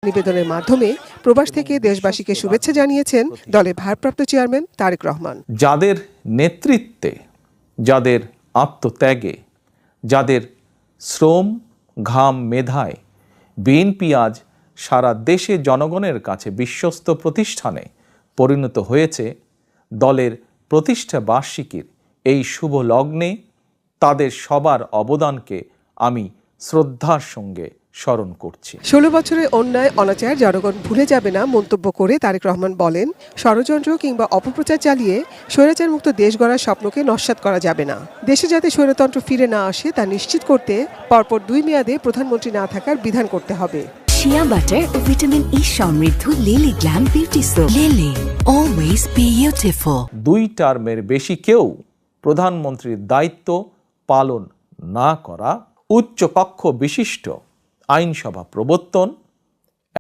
নিবেদনের মাধ্যমে প্রবাস থেকে দেশবাসীকে শুভেচ্ছা জানিয়েছেন দলের ভারপ্রাপ্ত চেয়ারম্যান তারেক রহমান। যাদের নেতৃত্বে, যাদের আত্মত্যাগে, যাদের শ্রম, ঘাম, মেধায় বিএনপি আজ সারা দেশে জনগণের কাছে বিশ্বস্ত প্রতিষ্ঠানে পরিণত হয়েছে, দলের প্রতিষ্ঠা বার্ষিকীর এই শুভ লগ্নে তাদের সবার অবদানকে আমি শ্রদ্ধার সঙ্গে স্মরণ করছি। 16 বছরের অন্যায় অনাচার জনগণ ভুলে যাবে না মন্তব্য করে তারেক রহমান বলেন, ষড়যন্ত্র কিংবা অপপ্রচার চালিয়ে স্বৈরাচার মুক্ত দেশ গড়ার স্বপ্নকে নস্যাৎ করা যাবে না। দেশে যাতে স্বৈরতন্ত্র ফিরে না আসে তা নিশ্চিত করতে পরপর 2 মেয়াদে প্রধানমন্ত্রী না থাকার বিধান করতে হবে। শিয়া বাটার ও ভিটামিন ই সমৃদ্ধ lily glam beauty soap. Lily, always beautiful. 2 টার্মের বেশি কেউ প্রধানমন্ত্রীর দায়িত্ব পালন না করা, উচ্চ কক্ষ বিশিষ্ট আইনসভা প্রবর্তন,